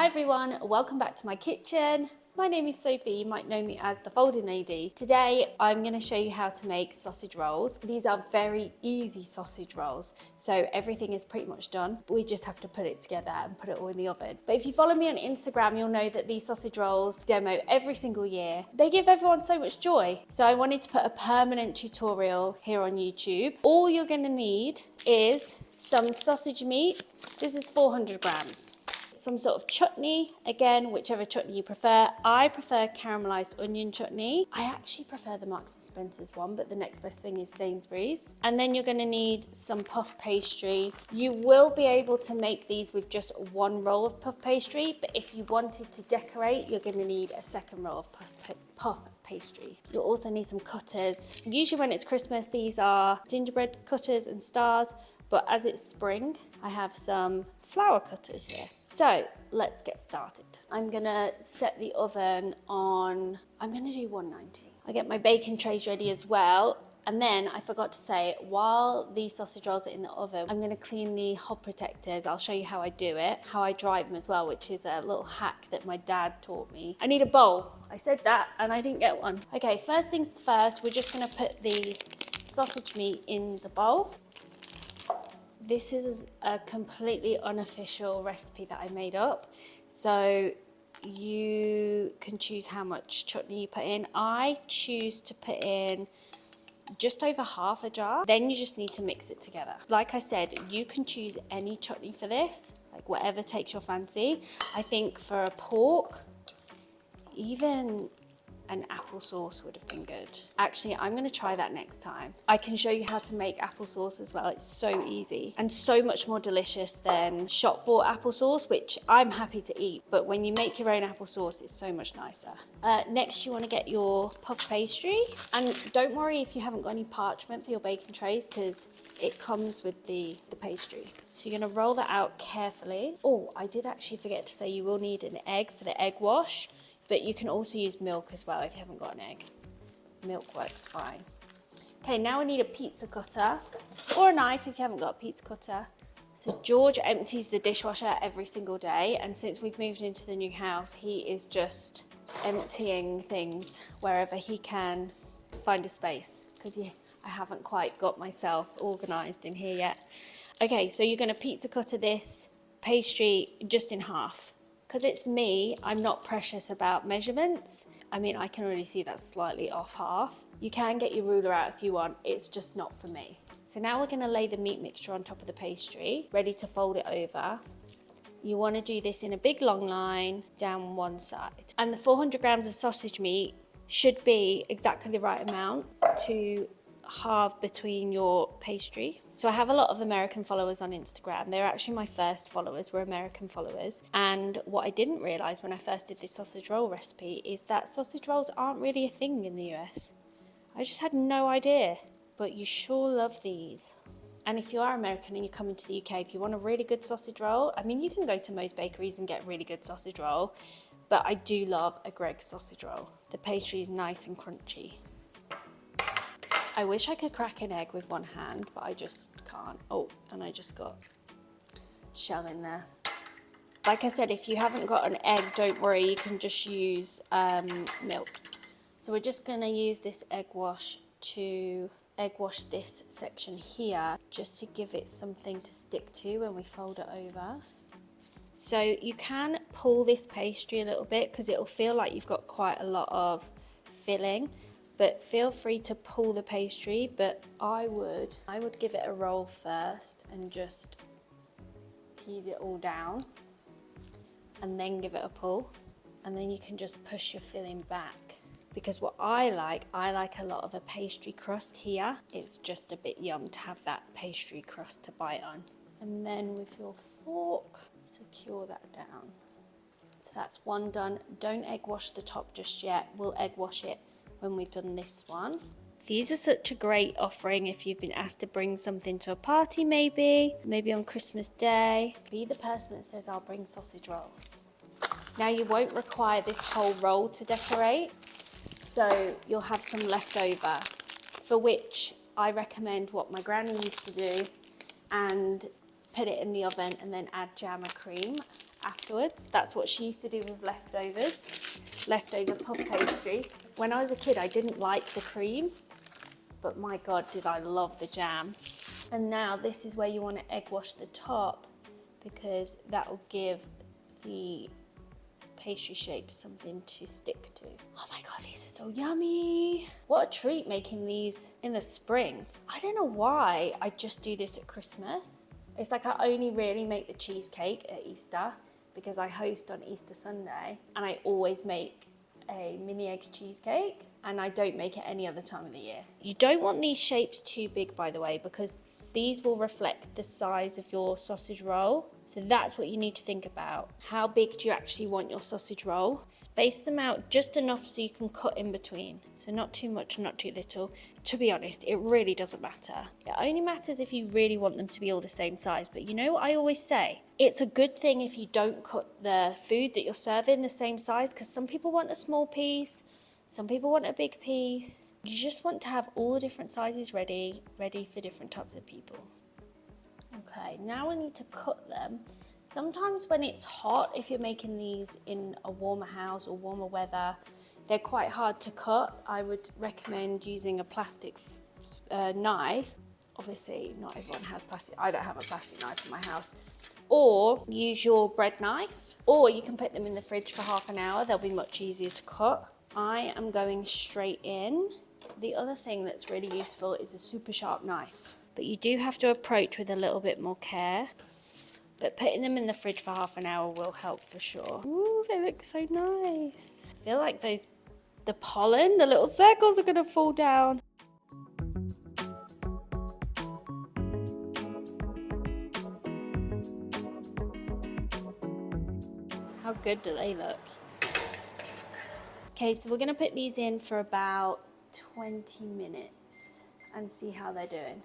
Hi everyone, welcome back to my kitchen. My name is Sophie, you might know me as the Folding Lady. Today I'm going to show you how to make sausage rolls. These are very easy sausage rolls, so everything is pretty much done. We just have to put it together and put it all in the oven. But if you follow me on Instagram, you'll know that these sausage rolls demo every single year. They give everyone so much joy. So I wanted to put a permanent tutorial here on YouTube. All you're going to need is some sausage meat. This is 400 grams. Some sort of chutney, again, whichever chutney you prefer. I prefer caramelized onion chutney. I actually prefer the Marks and Spencer's one, but the next best thing is Sainsbury's. And then you're gonna need some puff pastry. You will be able to make these with just one roll of puff pastry, but if you wanted to decorate, you're gonna need a second roll of puff pastry. You'll also need some cutters. Usually when it's Christmas, these are gingerbread cutters and stars, but as it's spring, I have some flower cutters here. So let's get started. I'm gonna set the oven on, I'm gonna do 190. I get my baking trays ready as well. And then I forgot to say, while these sausage rolls are in the oven, I'm gonna clean the hob protectors. I'll show you how I do it, how I dry them as well, which is a little hack that my dad taught me. I need a bowl. I said that and I didn't get one. Okay, first things first, we're just gonna put the sausage meat in the bowl. This is a completely unofficial recipe that I made up. So you can choose how much chutney you put in. I choose to put in just over half a jar. Then you just need to mix it together. Like I said, you can choose any chutney for this, like whatever takes your fancy. I think for a pork, even an applesauce would have been good. Actually, I'm gonna try that next time. I can show you how to make applesauce as well. It's so easy and so much more delicious than shop bought applesauce, which I'm happy to eat, but when you make your own applesauce, it's so much nicer. Next, you wanna get your puff pastry, and don't worry if you haven't got any parchment for your baking trays, because it comes with the pastry. So you're gonna roll that out carefully. Oh, I did actually forget to say you will need an egg for the egg wash, but you can also use milk as well if you haven't got an egg. Milk works fine. Okay, now we need a pizza cutter or a knife if you haven't got a pizza cutter. So George empties the dishwasher every single day, and since we've moved into the new house, he is just emptying things wherever he can find a space, because I haven't quite got myself organized in here yet. Okay, so you're gonna pizza cutter this pastry just in half. Because it's me, I'm not precious about measurements. I mean, I can already see that's slightly off half. You can get your ruler out if you want, it's just not for me. So now we're gonna lay the meat mixture on top of the pastry, ready to fold it over. You wanna do this in a big long line down one side. And the 400 grams of sausage meat should be exactly the right amount to halve between your pastry. So I have a lot of American followers on Instagram. They're actually my first followers, were American followers. And what I didn't realise when I first did this sausage roll recipe is that sausage rolls aren't really a thing in the US. I just had no idea, but you sure love these. And if you are American and you're coming to the UK, if you want a really good sausage roll, I mean, you can go to most bakeries and get a really good sausage roll, but I do love a Greggs sausage roll. The pastry is nice and crunchy. I wish I could crack an egg with one hand, but I just can't. Oh, and I just got shell in there. Like I said, if you haven't got an egg, don't worry, you can just use milk. So we're just gonna use this egg wash to egg wash this section here, just to give it something to stick to when we fold it over. So you can pull this pastry a little bit because it'll feel like you've got quite a lot of filling. But feel free to pull the pastry, but I would give it a roll first and just tease it all down and then give it a pull, and then you can just push your filling back. Because what I like a lot of a pastry crust here. It's just a bit yum to have that pastry crust to bite on. And then with your fork, secure that down. So that's one done. Don't egg wash the top just yet. We'll egg wash it when we've done this one. These are such a great offering if you've been asked to bring something to a party, maybe on Christmas Day. Be the person that says, I'll bring sausage rolls. Now you won't require this whole roll to decorate, so you'll have some left over, for which I recommend what my granny used to do and put it in the oven and then add jam or cream. afterwards. That's what she used to do with leftovers, leftover puff pastry. When I was a kid, I didn't like the cream, but my God, did I love the jam. And now this is where you want to egg wash the top, because that will give the pastry shape something to stick to. Oh my God, these are so yummy. What a treat making these in the spring. I don't know why I just do this at Christmas. It's like I only really make the cheesecake at Easter because I host on Easter Sunday, and I always make a mini egg cheesecake, and I don't make it any other time of the year. You don't want these shapes too big, by the way, because these will reflect the size of your sausage roll. So that's what you need to think about. How big do you actually want your sausage roll? Space them out just enough so you can cut in between. So not too much, not too little. To be honest, it really doesn't matter. It only matters if you really want them to be all the same size. But you know what I always say? It's a good thing if you don't cut the food that you're serving the same size, because some people want a small piece, some people want a big piece. You just want to have all the different sizes ready for different types of people. Okay, now we need to cut them. Sometimes when it's hot, if you're making these in a warmer house or warmer weather, they're quite hard to cut. I would recommend using a plastic knife. Obviously, not everyone has plastic. I don't have a plastic knife in my house. Or use your bread knife, or you can put them in the fridge for half an hour. They'll be much easier to cut. I am going straight in. The other thing that's really useful is a super sharp knife, but you do have to approach with a little bit more care. But putting them in the fridge for half an hour will help for sure. Ooh, they look so nice. I feel like the pollen, the little circles are gonna fall down. How good do they look? Okay, so we're gonna put these in for about 20 minutes and see how they're doing.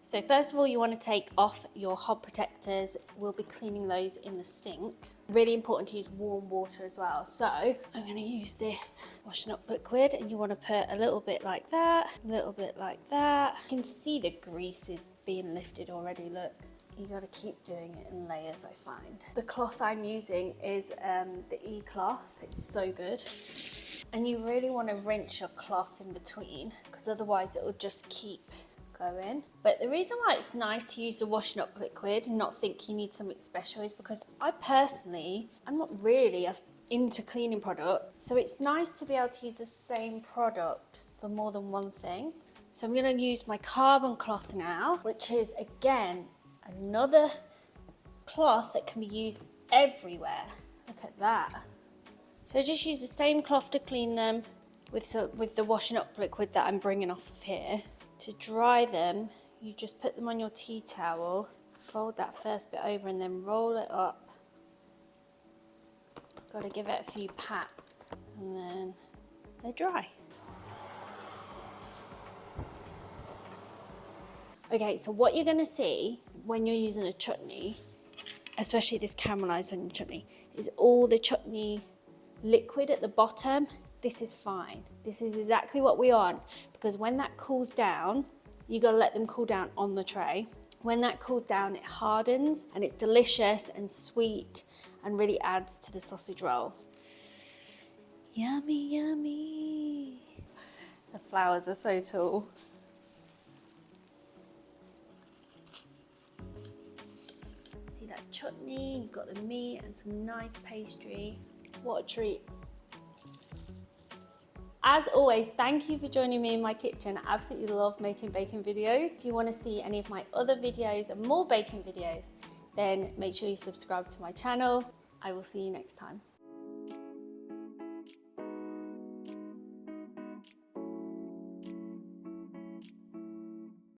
So first of all, you want to take off your hob protectors. We'll be cleaning those in the sink. Really important to use warm water as well. So I'm going to use this washing up liquid, and you want to put a little bit like that, a little bit like that. You can see the grease is being lifted already, look. You got to keep doing it in layers, I find. The cloth I'm using is the E-cloth. It's so good. And you really want to rinse your cloth in between, because otherwise it will just keep going. But the reason why it's nice to use the washing up liquid and not think you need something special is because I'm not really into cleaning products. So it's nice to be able to use the same product for more than one thing. So I'm going to use my carbon cloth now, which is again another cloth that can be used everywhere. Look at that. So just use the same cloth to clean them with the washing up liquid that I'm bringing off of here. To dry them, you just put them on your tea towel, fold that first bit over and then roll it up. Got to give it a few pats and then they're dry. Okay, so what you're going to see when you're using a chutney, especially this caramelized onion chutney, is all the chutney liquid at the bottom. This is fine. This is exactly what we want, because when that cools down, you got to let them cool down on the tray. When that cools down, it hardens and it's delicious and sweet and really adds to the sausage roll. Yummy, yummy. The flowers are so tall. See that chutney, you've got the meat and some nice pastry. What a treat. As always, thank you for joining me in my kitchen. I absolutely love making baking videos. If you want to see any of my other videos and more baking videos, then make sure you subscribe to my channel. I will see you next time.